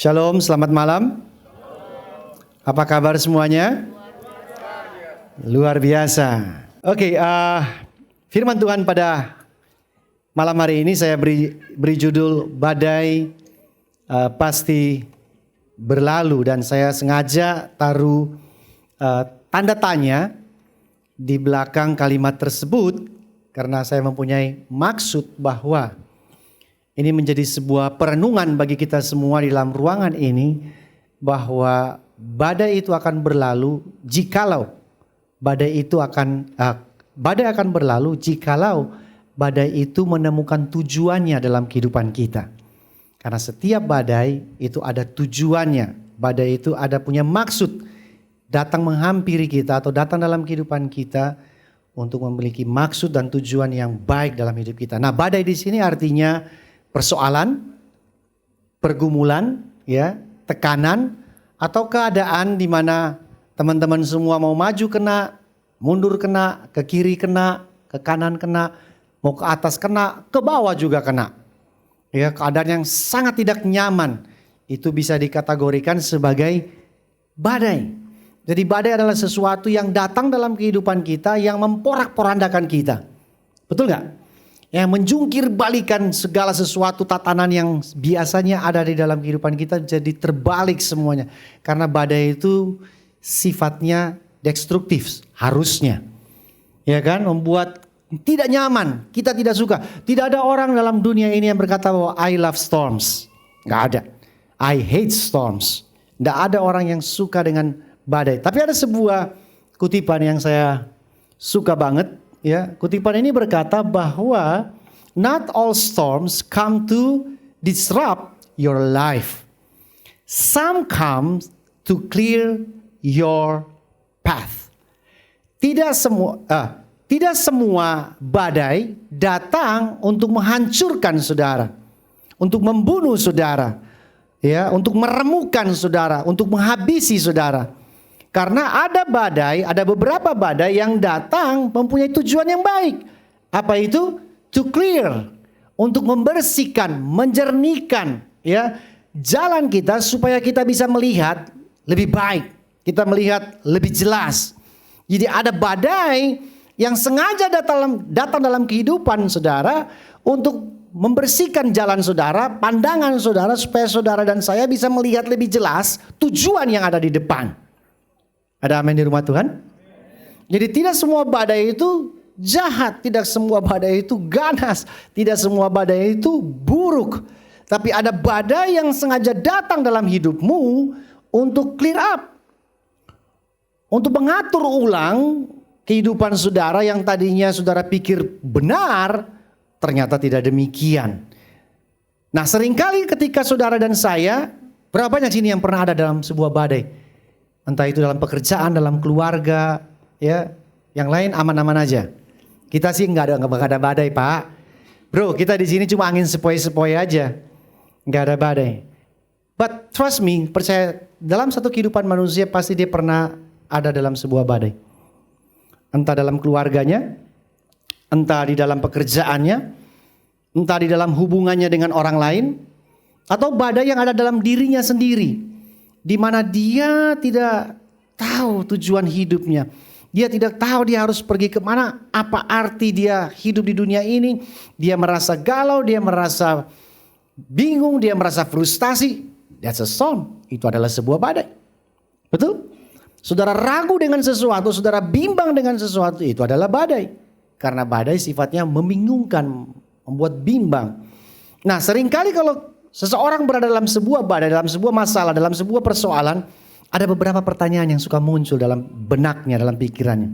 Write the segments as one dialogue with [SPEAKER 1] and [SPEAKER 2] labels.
[SPEAKER 1] Shalom, selamat malam. Apa kabar semuanya? Luar biasa. Oke, firman Tuhan pada malam hari ini saya beri judul badai pasti berlalu, dan saya sengaja taruh tanda tanya di belakang kalimat tersebut karena saya mempunyai maksud bahwa ini menjadi sebuah perenungan bagi kita semua di dalam ruangan ini, bahwa badai itu akan berlalu jikalau badai akan berlalu jikalau badai itu menemukan tujuannya dalam kehidupan kita. Karena setiap badai itu ada tujuannya. Badai itu ada punya maksud datang menghampiri kita atau datang dalam kehidupan kita untuk memiliki maksud dan tujuan yang baik dalam hidup kita. Nah, badai di sini artinya persoalan, pergumulan, ya, tekanan, atau keadaan di mana teman-teman semua mau maju kena, mundur kena, ke kiri kena, ke kanan kena, mau ke atas kena, ke bawah juga kena. Ya, keadaan yang sangat tidak nyaman itu bisa dikategorikan sebagai badai. Jadi badai adalah sesuatu yang datang dalam kehidupan kita yang memporak-porandakan kita. Betul gak? Yang menjungkir balikan segala sesuatu tatanan yang biasanya ada di dalam kehidupan kita jadi terbalik semuanya. Karena badai itu sifatnya destruktif harusnya. Ya kan, membuat tidak nyaman, kita tidak suka. Tidak ada orang dalam dunia ini yang berkata bahwa I love storms. Gak ada. I hate storms. Gak ada orang yang suka dengan badai. Tapi ada sebuah kutipan yang saya suka banget. Ya, kutipan ini berkata bahwa not all storms come to disrupt your life. Some come to clear your path. Tidak semua badai datang untuk menghancurkan saudara, untuk membunuh saudara, ya, untuk meremukkan saudara, untuk menghabisi saudara. Karena ada beberapa badai yang datang mempunyai tujuan yang baik. Apa itu? To clear, untuk membersihkan, menjernihkan, ya, jalan kita supaya kita bisa melihat lebih baik, kita melihat lebih jelas. Jadi ada badai yang sengaja datang dalam kehidupan saudara untuk membersihkan jalan saudara, pandangan saudara, supaya saudara dan saya bisa melihat lebih jelas tujuan yang ada di depan. Ada amin di rumah Tuhan? Jadi tidak semua badai itu jahat, tidak semua badai itu ganas, tidak semua badai itu buruk. Tapi ada badai yang sengaja datang dalam hidupmu untuk clear up. Untuk mengatur ulang kehidupan saudara yang tadinya saudara pikir benar, ternyata tidak demikian. Nah, seringkali ketika saudara dan saya, berapa banyak sini yang pernah ada dalam sebuah badai? Entah itu dalam pekerjaan, dalam keluarga, ya, yang lain aman-aman aja. Kita sih nggak ada badai, Pak. Bro, kita di sini cuma angin sepoi-sepoi aja, nggak ada badai. But trust me, percaya, dalam satu kehidupan manusia pasti dia pernah ada dalam sebuah badai. Entah dalam keluarganya, entah di dalam pekerjaannya, entah di dalam hubungannya dengan orang lain, atau badai yang ada dalam dirinya sendiri. Di mana dia tidak tahu tujuan hidupnya. Dia tidak tahu dia harus pergi kemana, apa arti dia hidup di dunia ini. Dia merasa galau, dia merasa bingung, dia merasa frustasi. That's a storm. Itu adalah sebuah badai. Betul? Saudara ragu dengan sesuatu, saudara bimbang dengan sesuatu, itu adalah badai. Karena badai sifatnya membingungkan, membuat bimbang. Nah, seringkali kalau seseorang berada dalam sebuah badai, dalam sebuah masalah, dalam sebuah persoalan, ada beberapa pertanyaan yang suka muncul dalam benaknya, dalam pikirannya.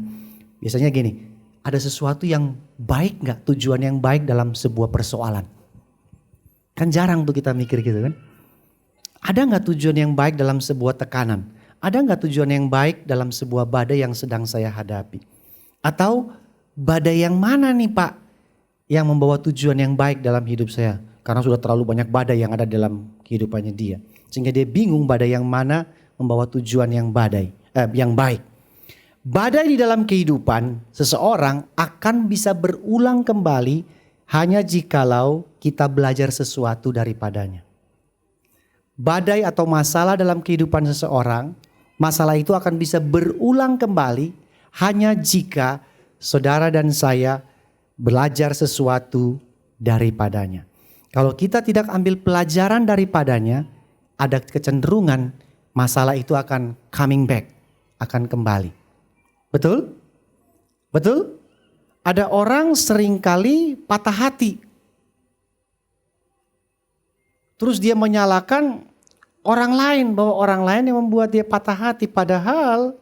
[SPEAKER 1] Biasanya gini, ada sesuatu yang baik gak, tujuan yang baik dalam sebuah persoalan? Kan jarang tuh kita mikir gitu kan. Ada gak tujuan yang baik dalam sebuah tekanan? Ada gak tujuan yang baik dalam sebuah badai yang sedang saya hadapi? Atau badai yang mana nih Pak yang membawa tujuan yang baik dalam hidup saya? Karena sudah terlalu banyak badai yang ada dalam kehidupannya dia. Sehingga dia bingung badai yang mana membawa tujuan yang baik. Badai di dalam kehidupan seseorang akan bisa berulang kembali hanya jikalau kita belajar sesuatu daripadanya. badai atau masalah dalam kehidupan seseorang, masalah itu akan bisa berulang kembali hanya jika saudara dan saya belajar sesuatu daripadanya. Kalau kita tidak ambil pelajaran daripadanya, ada kecenderungan masalah itu akan coming back, akan kembali. Betul? Betul? Ada orang seringkali patah hati. Terus dia menyalahkan orang lain, bahwa orang lain yang membuat dia patah hati. Padahal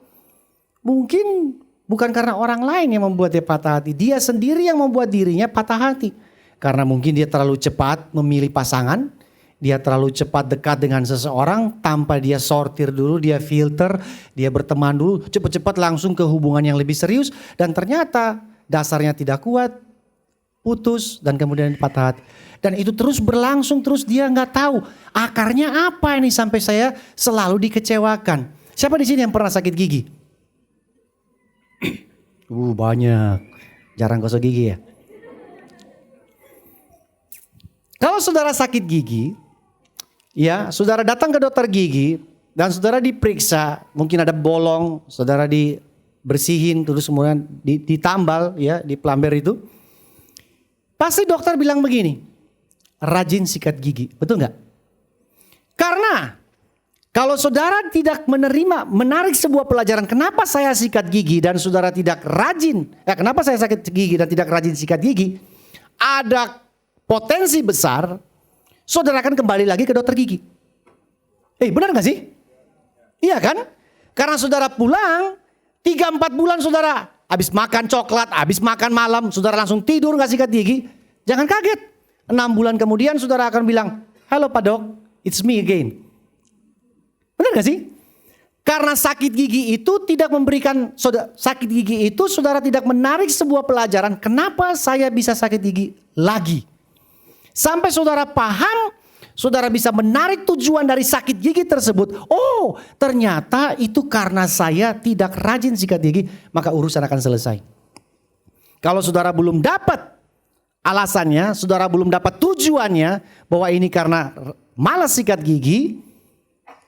[SPEAKER 1] mungkin bukan karena orang lain yang membuat dia patah hati. Dia sendiri yang membuat dirinya patah hati. Karena mungkin dia terlalu cepat memilih pasangan. Dia terlalu cepat dekat dengan seseorang tanpa dia sortir dulu, dia filter, dia berteman dulu. Cepat-cepat langsung ke hubungan yang lebih serius. Dan ternyata dasarnya tidak kuat, putus dan kemudian patah hati. Dan itu terus berlangsung, terus dia nggak tahu akarnya apa ini sampai saya selalu dikecewakan. Siapa di sini yang pernah sakit gigi? Banyak. Jarang gosok gigi ya. Kalau saudara sakit gigi, ya saudara datang ke dokter gigi dan saudara diperiksa, mungkin ada bolong, saudara dibersihin, terus kemudian ditambal ya di pelamber itu. Pasti dokter bilang begini, rajin sikat gigi, betul nggak? Karena kalau saudara tidak menarik sebuah pelajaran, kenapa saya sikat gigi dan saudara tidak rajin, kenapa saya sakit gigi dan tidak rajin sikat gigi, ada potensi besar saudara akan kembali lagi ke dokter gigi. Benar gak sih? Iya kan? Karena saudara pulang 3-4 bulan saudara habis makan coklat, habis makan malam, saudara langsung tidur gak sikat gigi. Jangan kaget, 6 bulan kemudian saudara akan bilang, halo Pak Dok, it's me again. Benar gak sih? Karena sakit gigi itu tidak memberikan, sakit gigi itu saudara tidak menarik sebuah pelajaran, kenapa saya bisa sakit gigi lagi. Sampai saudara paham, saudara bisa menarik tujuan dari sakit gigi tersebut. Oh, ternyata itu karena saya tidak rajin sikat gigi, maka urusan akan selesai. Kalau saudara belum dapat alasannya, saudara belum dapat tujuannya, bahwa ini karena malas sikat gigi,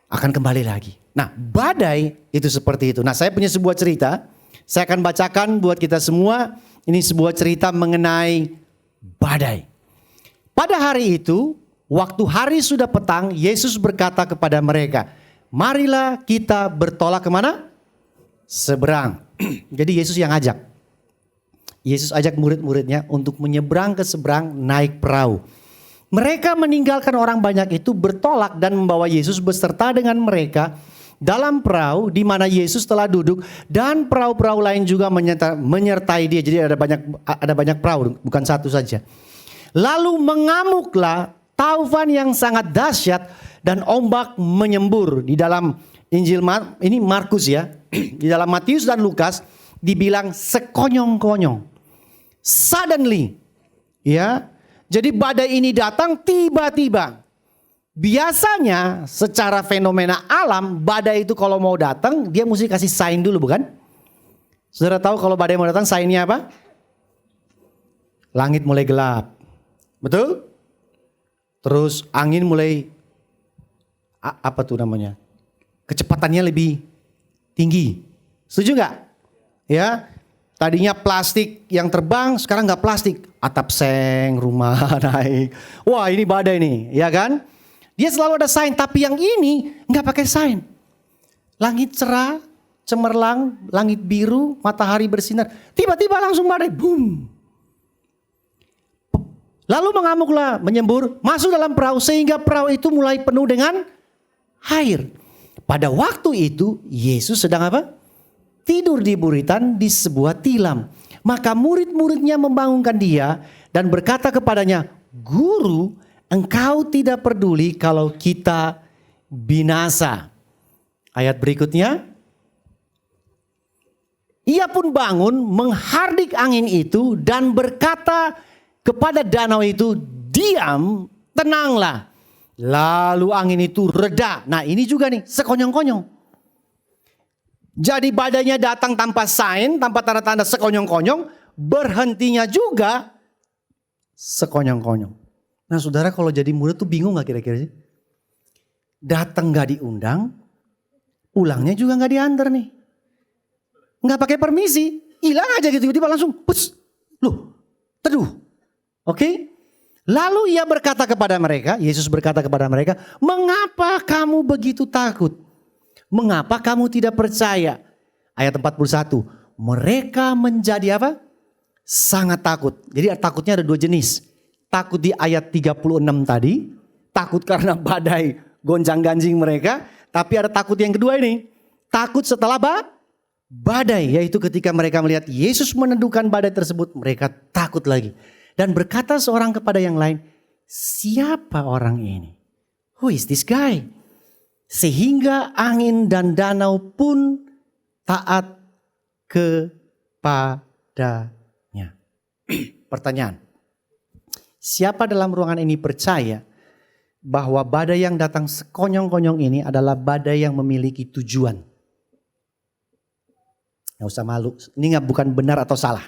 [SPEAKER 1] akan kembali lagi. Nah, badai itu seperti itu. Nah, saya punya sebuah cerita, saya akan bacakan buat kita semua. Ini sebuah cerita mengenai badai. Pada hari itu, waktu hari sudah petang, Yesus berkata kepada mereka, marilah kita bertolak kemana? Seberang. Jadi Yesus yang ajak. Yesus ajak murid-muridnya untuk menyeberang ke seberang naik perahu. Mereka meninggalkan orang banyak itu bertolak dan membawa Yesus beserta dengan mereka dalam perahu di mana Yesus telah duduk, dan perahu-perahu lain juga menyertai dia. Jadi ada banyak perahu, bukan satu saja. Lalu mengamuklah taufan yang sangat dahsyat dan ombak menyembur. Di dalam Injil ini Markus ya. Di dalam Matius dan Lukas dibilang sekonyong-konyong. Suddenly. Ya. Jadi badai ini datang tiba-tiba. Biasanya secara fenomena alam, badai itu kalau mau datang dia mesti kasih sign dulu, bukan? Saudara tahu kalau badai mau datang signnya apa? Langit mulai gelap. Betul? Terus angin mulai apa tuh namanya? Kecepatannya lebih tinggi. Setuju nggak? Ya, tadinya plastik yang terbang, sekarang nggak plastik. Atap seng, rumah naik. Wah, ini badai nih, ya kan? Dia selalu ada sign, tapi yang ini nggak pakai sign. Langit cerah, cemerlang, langit biru, matahari bersinar. Tiba-tiba langsung badai, boom. Lalu mengamuklah, menyembur, masuk dalam perahu sehingga perahu itu mulai penuh dengan air. Pada waktu itu Yesus sedang apa? Tidur di buritan di sebuah tilam. Maka murid-muridnya membangunkan dia dan berkata kepadanya, Guru, engkau tidak peduli kalau kita binasa. Ayat berikutnya. Ia pun bangun menghardik angin itu dan berkata kepada danau itu, diam, tenanglah. Lalu angin itu reda. Nah ini juga nih, sekonyong-konyong. Jadi badainya datang tanpa sign, tanpa tanda-tanda sekonyong-konyong. Berhentinya juga sekonyong-konyong. Nah saudara, kalau jadi murid tuh bingung gak kira-kira sih? Datang gak diundang, pulangnya juga gak diantar nih. Gak pakai permisi, hilang aja gitu, tiba-tiba langsung, pus, loh, teduh. Oke? Lalu ia berkata kepada mereka, Yesus berkata kepada mereka, mengapa kamu begitu takut? Mengapa kamu tidak percaya? Ayat 41, mereka menjadi apa? Sangat takut. Jadi takutnya ada dua jenis. Takut di ayat 36 tadi, takut karena badai gonjang-ganjing mereka. Tapi ada takut yang kedua ini, takut setelah badai. Yaitu ketika mereka melihat Yesus meneduhkan badai tersebut, mereka takut lagi. Dan berkata seorang kepada yang lain, siapa orang ini? Who is this guy? Sehingga angin dan danau pun taat kepadanya. Pertanyaan, siapa dalam ruangan ini percaya bahwa badai yang datang sekonyong-konyong ini adalah badai yang memiliki tujuan? Gak usah malu, ini bukan benar atau salah.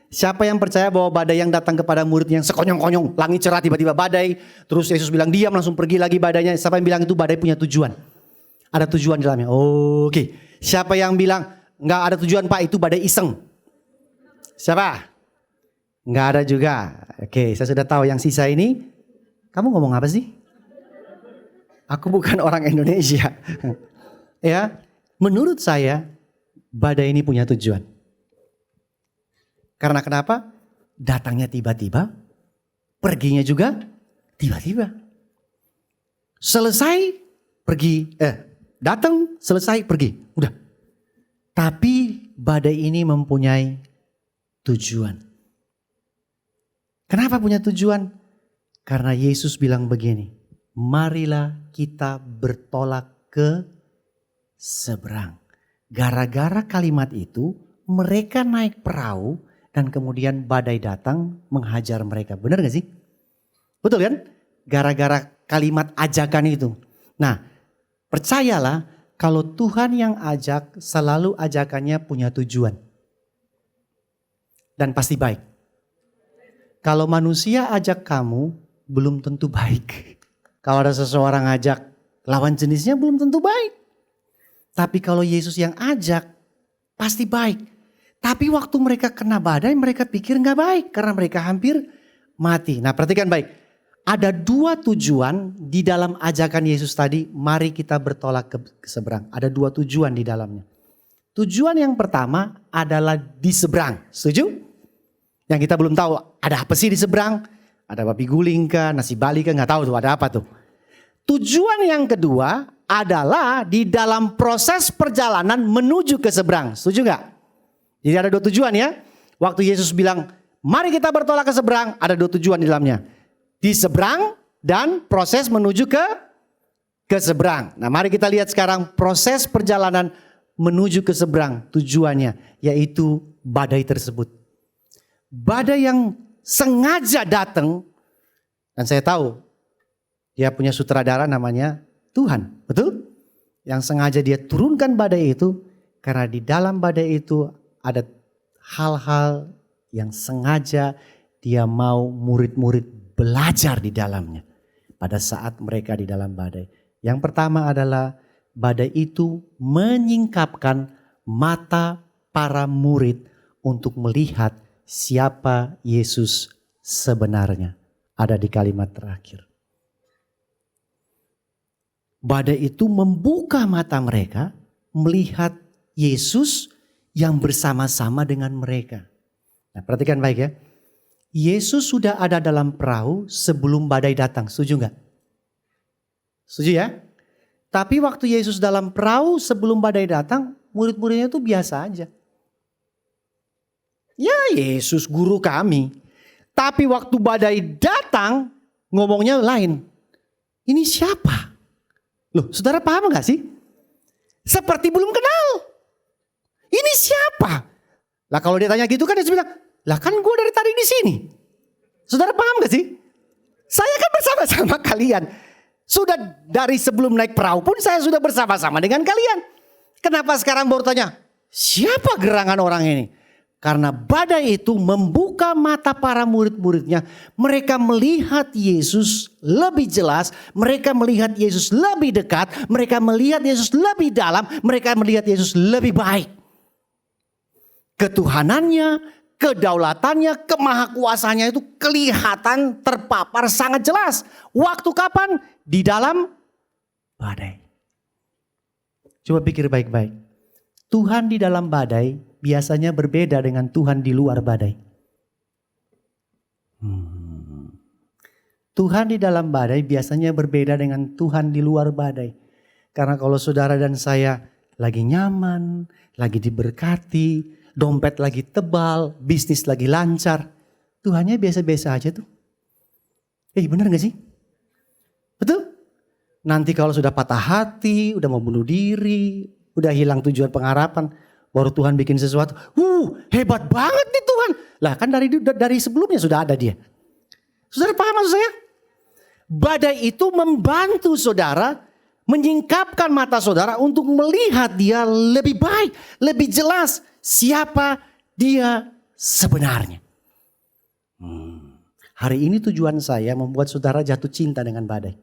[SPEAKER 1] Siapa yang percaya bahwa badai yang datang kepada murid yang sekonyong-konyong, langit cerah tiba-tiba badai, terus Yesus bilang diam langsung pergi lagi badainya. Siapa yang bilang itu badai punya tujuan? Ada tujuan di dalamnya. Oke. Siapa yang bilang enggak ada tujuan Pak, itu badai iseng? Siapa? Enggak ada juga. Oke, saya sudah tahu yang sisa ini. Kamu ngomong apa sih? Aku bukan orang Indonesia. Ya, menurut saya badai ini punya tujuan. Karena kenapa? Datangnya tiba-tiba, perginya juga tiba-tiba. Selesai, pergi. Datang, selesai, pergi. Udah. Tapi badai ini mempunyai tujuan. Kenapa punya tujuan? Karena Yesus bilang begini, marilah kita bertolak ke seberang. Gara-gara kalimat itu, mereka naik perahu, dan kemudian badai datang menghajar mereka. Benar gak sih? Betul kan? Gara-gara kalimat ajakan itu. Nah, percayalah kalau Tuhan yang ajak, selalu ajakannya punya tujuan. Dan pasti baik. Kalau manusia ajak kamu, belum tentu baik. Kalau ada seseorang ajak, lawan jenisnya belum tentu baik. Tapi kalau Yesus yang ajak, pasti baik. Tapi waktu mereka kena badai, mereka pikir gak baik. Karena mereka hampir mati. Nah, perhatikan baik. Ada dua tujuan di dalam ajakan Yesus tadi. Mari kita bertolak ke seberang. Ada dua tujuan di dalamnya. Tujuan yang pertama adalah di seberang. Setuju? Yang kita belum tahu ada apa sih di seberang. Ada babi guling kah, nasi bali kah, gak tahu tuh ada apa tuh. Tujuan yang kedua adalah di dalam proses perjalanan menuju ke seberang. Setuju gak? Jadi ada dua tujuan ya. Waktu Yesus bilang, mari kita bertolak ke seberang, ada dua tujuan di dalamnya. Di seberang dan proses menuju ke seberang. Nah, mari kita lihat sekarang proses perjalanan menuju ke seberang. Tujuannya yaitu badai tersebut. Badai yang sengaja datang, dan saya tahu dia punya sutradara namanya Tuhan, betul? Yang sengaja dia turunkan badai itu karena di dalam badai itu ada hal-hal yang sengaja dia mau murid-murid belajar di dalamnya pada saat mereka di dalam badai. Yang pertama adalah badai itu menyingkapkan mata para murid untuk melihat siapa Yesus sebenarnya. Ada di kalimat terakhir. Badai itu membuka mata mereka melihat Yesus yang bersama-sama dengan mereka. Nah, perhatikan baik ya. Yesus sudah ada dalam perahu sebelum badai datang. Setuju enggak? Setuju ya? Tapi waktu Yesus dalam perahu sebelum badai datang, murid-muridnya itu biasa aja. Ya, Yesus guru kami. Tapi waktu badai datang, ngomongnya lain. Ini siapa? Loh, saudara paham enggak sih? Seperti belum kenal. Ini siapa? Lah kalau dia tanya gitu kan dia bilang, lah kan gue dari tadi di sini. Saudara paham gak sih? Saya kan bersama-sama kalian. Sudah dari sebelum naik perahu pun saya sudah bersama-sama dengan kalian. Kenapa sekarang baru tanya, siapa gerangan orang ini? Karena badai itu membuka mata para murid-muridnya. Mereka melihat Yesus lebih jelas. Mereka melihat Yesus lebih dekat. Mereka melihat Yesus lebih dalam. Mereka melihat Yesus lebih baik. Ketuhanannya, kedaulatannya, kemahakuasaannya itu kelihatan terpapar sangat jelas. Waktu kapan? Di dalam badai. Coba pikir baik-baik. Tuhan di dalam badai biasanya berbeda dengan Tuhan di luar badai. Tuhan di dalam badai biasanya berbeda dengan Tuhan di luar badai. Karena kalau saudara dan saya lagi nyaman, lagi diberkati, dompet lagi tebal, bisnis lagi lancar, Tuhannya biasa-biasa aja tuh. Benar gak sih? Betul? Nanti kalau sudah patah hati, udah mau bunuh diri, udah hilang tujuan pengharapan, baru Tuhan bikin sesuatu. Hebat banget nih Tuhan. Lah kan dari sebelumnya sudah ada dia. Saudara paham maksud saya? Badai itu membantu saudara menyingkapkan mata saudara untuk melihat dia lebih baik, lebih jelas siapa dia sebenarnya. Hari ini tujuan saya membuat saudara jatuh cinta dengan badai.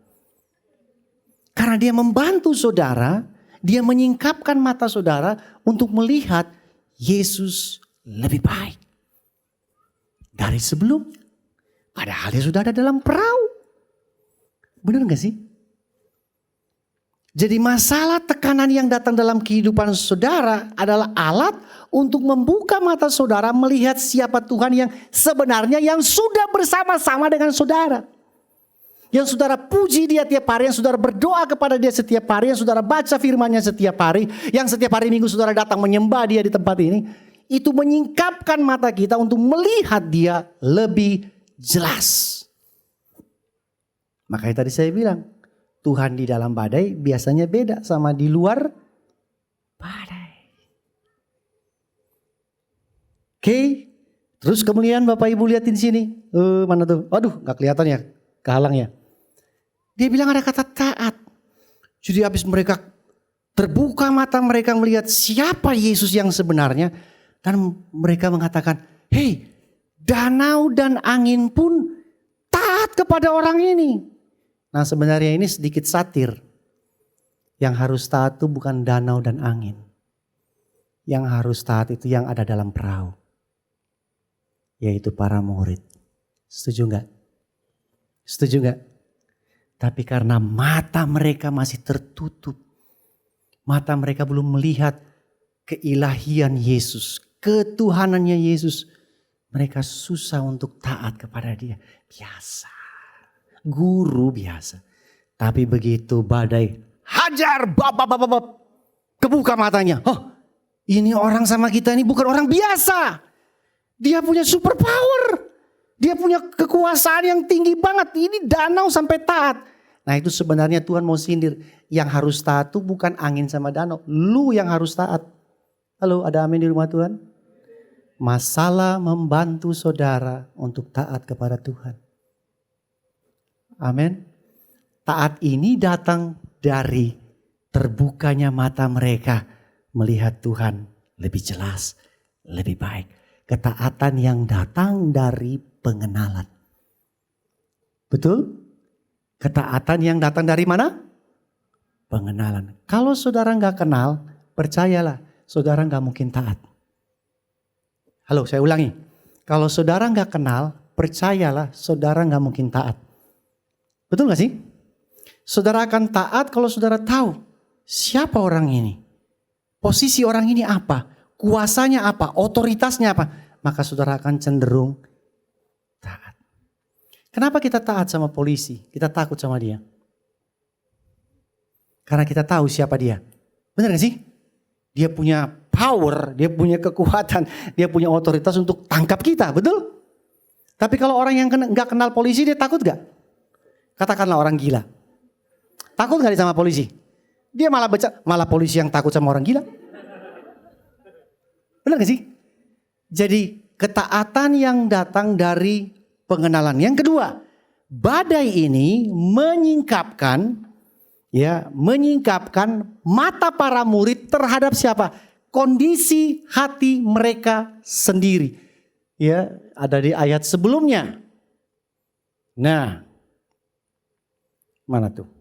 [SPEAKER 1] Karena dia membantu saudara, dia menyingkapkan mata saudara untuk melihat Yesus lebih baik dari sebelumnya. Padahal dia sudah ada dalam perahu. Benar gak sih? Jadi masalah tekanan yang datang dalam kehidupan saudara adalah alat untuk membuka mata saudara melihat siapa Tuhan yang sebenarnya yang sudah bersama-sama dengan saudara. Yang saudara puji dia tiap hari, yang saudara berdoa kepada dia setiap hari, yang saudara baca firman-Nya setiap hari, yang setiap hari Minggu saudara datang menyembah dia di tempat ini. Itu menyingkapkan mata kita untuk melihat dia lebih jelas. Makanya tadi saya bilang, Tuhan di dalam badai biasanya beda sama di luar badai. Oke, terus kemudian Bapak Ibu lihatin sini. Mana tuh? Aduh, gak kelihatan ya, kehalang ya. Dia bilang ada kata taat. Jadi habis mereka terbuka mata mereka melihat siapa Yesus yang sebenarnya. Dan mereka mengatakan, hei, danau dan angin pun taat kepada orang ini. Nah sebenarnya ini sedikit satir. Yang harus taat itu bukan danau dan angin. Yang harus taat itu yang ada dalam perahu. Yaitu para murid. Setuju gak? Setuju gak? Tapi karena mata mereka masih tertutup. Mata mereka belum melihat keilahian Yesus. Ketuhanannya Yesus. Mereka susah untuk taat kepada dia. Biasa. Guru biasa. Tapi begitu badai. Hajar. Bab. Kebuka matanya. Oh, ini orang sama kita ini bukan orang biasa. Dia punya super power. Dia punya kekuasaan yang tinggi banget. Ini danau sampai taat. Nah itu sebenarnya Tuhan mau sindir. Yang harus taat itu bukan angin sama danau. Lu yang harus taat. Halo, ada amin di rumah Tuhan? Masalah membantu saudara untuk taat kepada Tuhan. Amin. Taat ini datang dari terbukanya mata mereka. Melihat Tuhan lebih jelas, lebih baik. Ketaatan yang datang dari pengenalan. Betul? Ketaatan yang datang dari mana? Pengenalan. Kalau saudara gak kenal, percayalah saudara gak mungkin taat. Halo, saya ulangi. Kalau saudara gak kenal, percayalah saudara gak mungkin taat. Betul gak sih? Saudara akan taat kalau saudara tahu siapa orang ini. Posisi orang ini apa? Kuasanya apa? Otoritasnya apa? Maka saudara akan cenderung taat. Kenapa kita taat sama polisi? Kita takut sama dia. Karena kita tahu siapa dia. Benar gak sih? Dia punya power, dia punya kekuatan, dia punya otoritas untuk tangkap kita, betul? Tapi kalau orang yang gak kenal polisi, dia takut gak? Katakanlah orang gila. Takut gak dia sama polisi? Dia malah polisi yang takut sama orang gila. Benar gak sih? Jadi ketaatan yang datang dari pengenalan. Yang kedua, badai ini menyingkapkan mata para murid terhadap siapa? kondisi hati mereka sendiri. Ya, ada di ayat sebelumnya. Nah, mana tuh?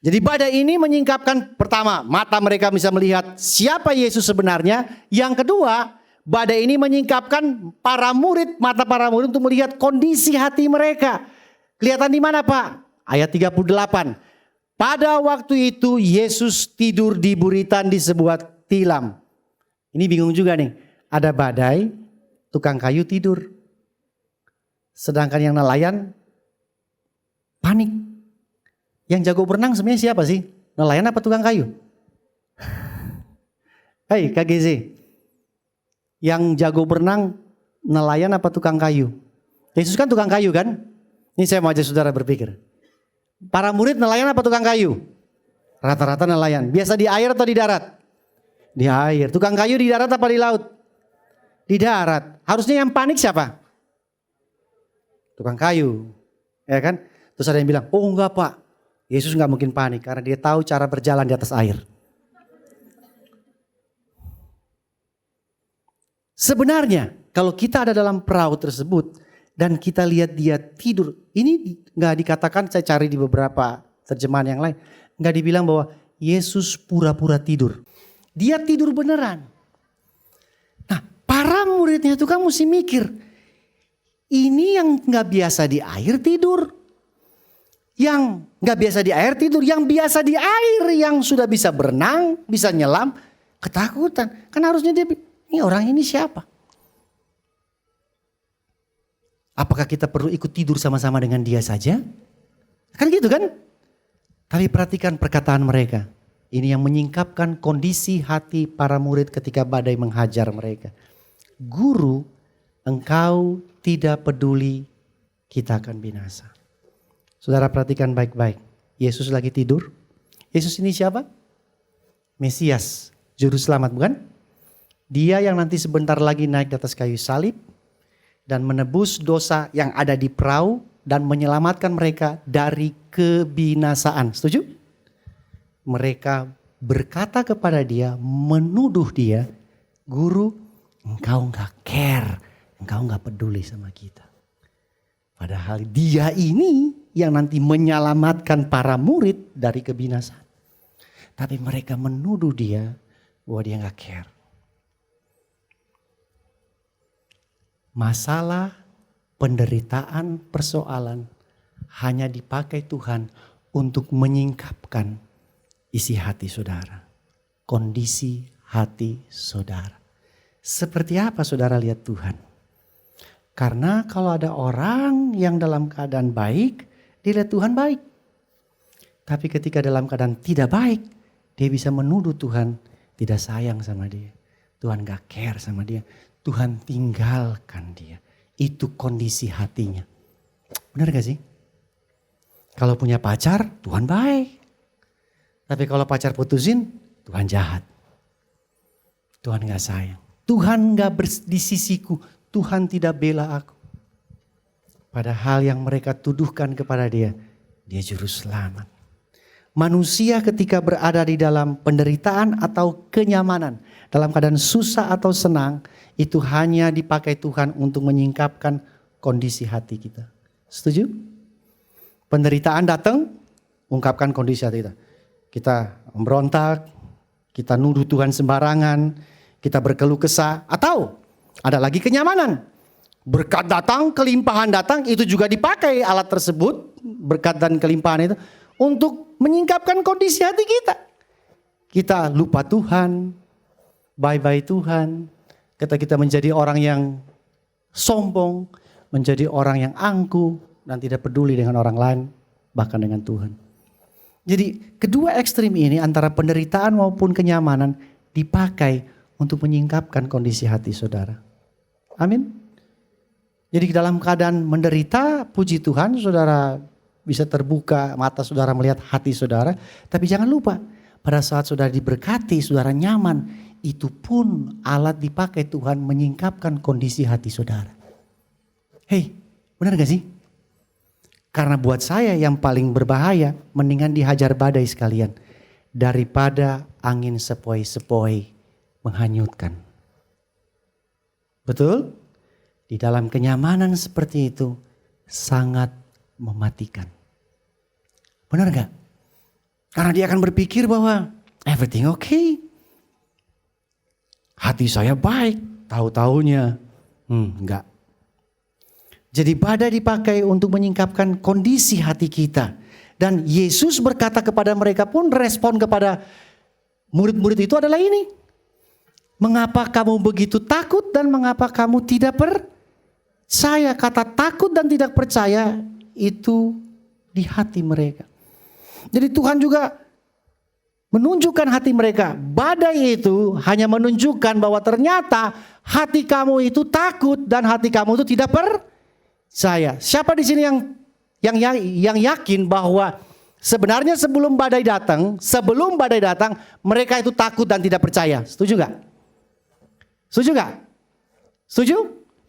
[SPEAKER 1] Jadi badai ini menyingkapkan, pertama, mata mereka bisa melihat siapa Yesus sebenarnya. Yang kedua, badai ini menyingkapkan para murid, mata para murid untuk melihat kondisi hati mereka. Kelihatan di mana, Pak? Ayat 38. Pada waktu itu Yesus tidur di buritan di sebuah tilam. Ini bingung juga nih. Ada badai, tukang kayu tidur. Sedangkan yang nelayan panik. Yang jago berenang sebenarnya siapa sih? Nelayan apa tukang kayu? Hei KGZ. Yang jago berenang nelayan apa tukang kayu? Yesus kan tukang kayu kan? Ini saya mau ajak saudara berpikir. Para murid nelayan apa tukang kayu? Rata-rata nelayan. Biasa di air atau di darat? Di air. Tukang kayu di darat apa di laut? Di darat. Harusnya yang panik siapa? Tukang kayu. Ya kan? Terus ada yang bilang, oh enggak Pak. Yesus enggak mungkin panik karena dia tahu cara berjalan di atas air. Sebenarnya kalau kita ada dalam perahu tersebut dan kita lihat dia tidur. Ini enggak dikatakan, saya cari di beberapa terjemahan yang lain. Enggak dibilang bahwa Yesus pura-pura tidur. Dia tidur beneran. Nah, para muridnya itu kan mesti mikir. Ini yang enggak biasa di air tidur. Yang gak biasa di air tidur, yang biasa di air, yang sudah bisa berenang, bisa nyelam, ketakutan. Kan harusnya dia, ini orang ini siapa? Apakah kita perlu ikut tidur sama-sama dengan dia saja? Kan gitu kan? Tapi perhatikan perkataan mereka. Ini yang menyingkapkan kondisi hati para murid ketika badai menghajar mereka. Guru, engkau tidak peduli kita akan binasa. Saudara perhatikan baik-baik. Yesus lagi tidur. Yesus ini siapa? Mesias, juru selamat bukan? Dia yang nanti sebentar lagi naik di atas kayu salib dan menebus dosa yang ada di perahu dan menyelamatkan mereka dari kebinasaan. Setuju? Mereka berkata kepada dia, menuduh dia, Guru, engkau gak care, engkau gak peduli sama kita. Padahal dia ini yang nanti menyelamatkan para murid dari kebinasaan. Tapi mereka menuduh dia bahwa dia gak care. Masalah, penderitaan, persoalan hanya dipakai Tuhan untuk menyingkapkan isi hati saudara. Kondisi hati saudara. Seperti apa saudara lihat Tuhan? Karena kalau ada orang yang dalam keadaan baik, dia lihat Tuhan baik. Tapi ketika dalam keadaan tidak baik, dia bisa menuduh Tuhan tidak sayang sama dia. Tuhan gak care sama dia. Tuhan tinggalkan dia. Itu kondisi hatinya. Benar gak sih? Kalau punya pacar, Tuhan baik. Tapi kalau pacar putusin, Tuhan jahat. Tuhan gak sayang. Tuhan gak di sisiku. Tuhan tidak bela aku. Padahal yang mereka tuduhkan kepada dia, dia juru selamat. Manusia ketika berada di dalam penderitaan atau kenyamanan, dalam keadaan susah atau senang, itu hanya dipakai Tuhan untuk menyingkapkan kondisi hati kita. Setuju? Penderitaan datang, ungkapkan kondisi hati kita. Kita memberontak, kita nuduh Tuhan sembarangan, kita berkeluh kesah, atau ada lagi kenyamanan. Berkat datang, kelimpahan datang, itu juga dipakai alat tersebut, berkat dan kelimpahan itu, untuk menyingkapkan kondisi hati kita. Kita lupa Tuhan, bye-bye Tuhan. Kita menjadi orang yang sombong, menjadi orang yang angkuh, dan tidak peduli dengan orang lain, bahkan dengan Tuhan. Jadi kedua ekstrim ini antara penderitaan maupun kenyamanan dipakai untuk menyingkapkan kondisi hati saudara. Amin. Jadi dalam keadaan menderita, puji Tuhan saudara bisa terbuka mata saudara melihat hati saudara. Tapi jangan lupa pada saat saudara diberkati, saudara nyaman, itu pun alat dipakai Tuhan menyingkapkan kondisi hati saudara. Hei, benar gak sih? Karena buat saya yang paling berbahaya mendingan dihajar badai sekalian daripada angin sepoi-sepoi menghanyutkan. Betul? Di dalam kenyamanan seperti itu sangat mematikan. Benar gak? Karena dia akan berpikir bahwa everything okay. Hati saya baik, tahu-taunya enggak. Jadi badai dipakai untuk menyingkapkan kondisi hati kita. Dan Yesus berkata kepada mereka pun, respon kepada murid-murid itu adalah ini. Mengapa kamu begitu takut dan mengapa kamu tidak percaya? Kata takut dan tidak percaya itu di hati mereka. Jadi Tuhan juga menunjukkan hati mereka. Badai itu hanya menunjukkan bahwa ternyata hati kamu itu takut dan hati kamu itu tidak percaya. Siapa di sini yang yakin bahwa sebenarnya sebelum badai datang, mereka itu takut dan tidak percaya? Setuju nggak? Setuju nggak? Setuju?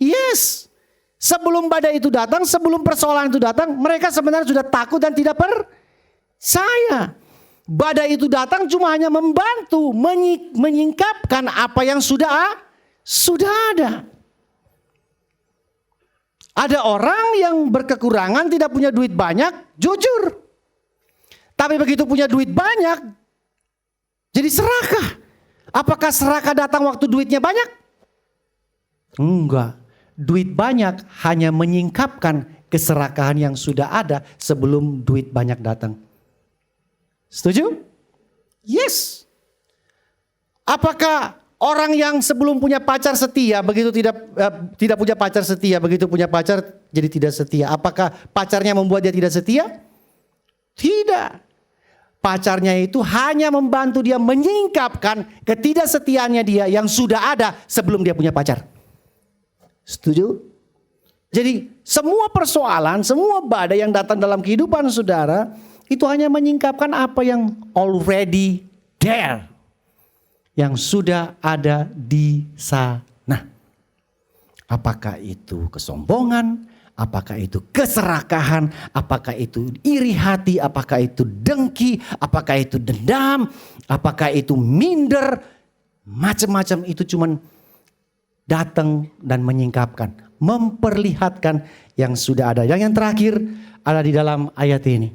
[SPEAKER 1] Yes. Sebelum badai itu datang, sebelum persoalan itu datang, mereka sebenarnya sudah takut dan tidak percaya. Badai itu datang cuma hanya membantu menyingkapkan apa yang sudah ada. Ada orang yang berkekurangan, tidak punya duit banyak, jujur. Tapi begitu punya duit banyak, jadi serakah. Apakah serakah datang waktu duitnya banyak? Enggak. Duit banyak hanya menyingkapkan keserakahan yang sudah ada sebelum duit banyak datang. Setuju? Yes. Apakah orang yang sebelum punya pacar setia, begitu tidak punya pacar setia, begitu punya pacar jadi tidak setia? Apakah pacarnya membuat dia tidak setia? Tidak. Pacarnya itu hanya membantu dia menyingkapkan ketidaksetiaannya dia yang sudah ada sebelum dia punya pacar. Setuju? Jadi semua persoalan, semua badai yang datang dalam kehidupan saudara itu hanya menyingkapkan apa yang already there. Yang sudah ada di sana. Apakah itu kesombongan? Apakah itu keserakahan? Apakah itu iri hati? Apakah itu dengki? Apakah itu dendam? Apakah itu minder? Macam-macam itu cuman datang dan menyingkapkan. Memperlihatkan yang sudah ada. Yang terakhir ada di dalam ayat ini.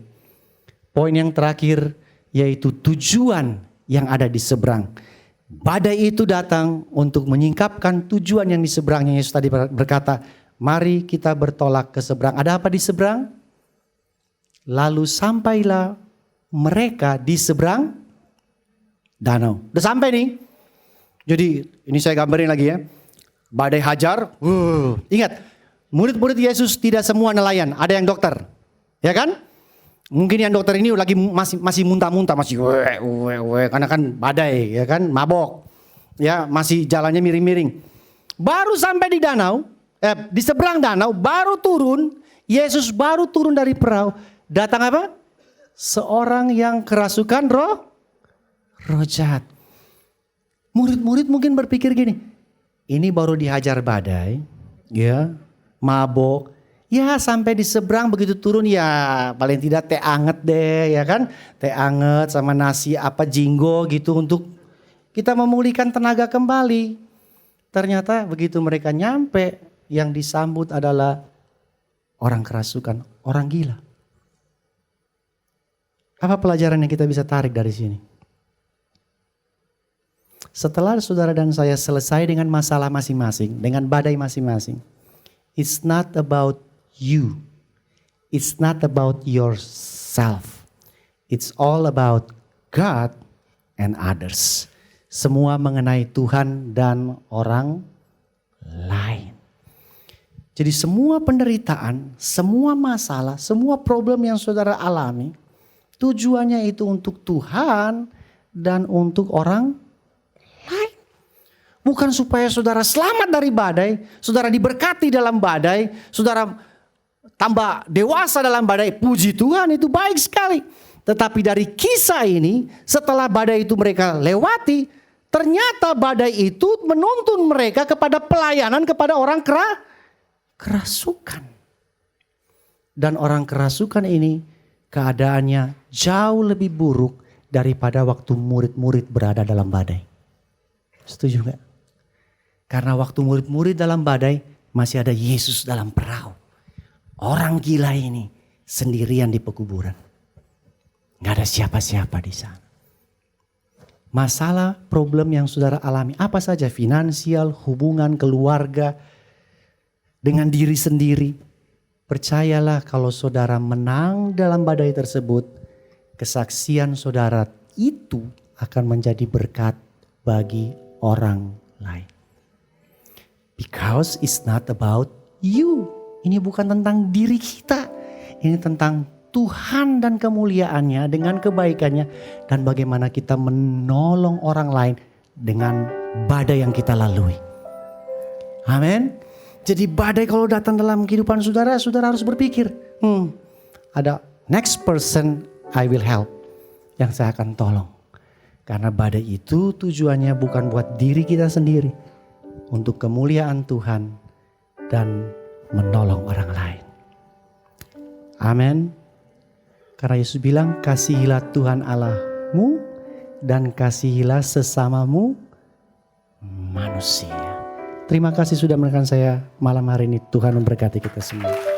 [SPEAKER 1] Poin yang terakhir yaitu tujuan yang ada di seberang. Badai itu datang untuk menyingkapkan tujuan yang di seberangnya. Yesus tadi berkata, mari kita bertolak ke seberang. Ada apa di seberang? Lalu sampailah mereka di seberang danau. Udah sampai nih. Jadi ini saya gambarin lagi ya. Badai hajar. Ingat, murid-murid Yesus tidak semua nelayan. Ada yang dokter. Ya kan? Mungkin yang dokter ini lagi masih muntah-muntah, masih karena kan badai, ya kan, mabok, ya masih jalannya miring-miring. Baru sampai di danau, di seberang danau, baru turun, Yesus baru turun dari perahu. Datang apa? Seorang yang kerasukan roh jahat. Murid-murid mungkin berpikir gini, ini baru dihajar badai, ya, mabok. Ya sampai di seberang begitu turun ya paling tidak teh anget deh ya kan. Teh anget sama nasi apa jinggo gitu untuk kita memulihkan tenaga kembali. Ternyata begitu mereka nyampe yang disambut adalah orang kerasukan, orang gila. Apa pelajaran yang kita bisa tarik dari sini? Setelah saudara dan saya selesai dengan masalah masing-masing, dengan badai masing-masing. It's not about you. It's not about yourself. It's all about God and others. Semua mengenai Tuhan dan orang lain. Jadi semua penderitaan, semua masalah, semua problem yang saudara alami, tujuannya itu untuk Tuhan dan untuk orang lain. Bukan supaya saudara selamat dari badai, saudara diberkati dalam badai, saudara tambah dewasa dalam badai. Puji Tuhan, itu baik sekali. Tetapi dari kisah ini, setelah badai itu mereka lewati, ternyata badai itu menuntun mereka kepada pelayanan kepada orang kerasukan. Dan orang kerasukan ini keadaannya jauh lebih buruk daripada waktu murid-murid berada dalam badai. Setuju nggak? Karena waktu murid-murid dalam badai masih ada Yesus dalam perahu. Orang gila ini sendirian di pekuburan. Nggak ada siapa-siapa di sana. Masalah, problem yang saudara alami apa saja, finansial, hubungan, keluarga, dengan diri sendiri. Percayalah kalau saudara menang dalam badai tersebut, kesaksian saudara itu akan menjadi berkat bagi orang lain. Because it's not about you. Ini bukan tentang diri kita. Ini tentang Tuhan dan kemuliaannya dengan kebaikannya. Dan bagaimana kita menolong orang lain dengan badai yang kita lalui. Amin. Jadi badai kalau datang dalam kehidupan saudara, saudara harus berpikir. Ada next person I will help. Yang saya akan tolong. Karena badai itu tujuannya bukan buat diri kita sendiri. Untuk kemuliaan Tuhan dan menolong orang lain. Amin. Karena Yesus bilang, kasihilah Tuhan Allahmu dan kasihilah sesamamu manusia. Terima kasih sudah mendengarkan saya malam hari ini. Tuhan memberkati kita semua.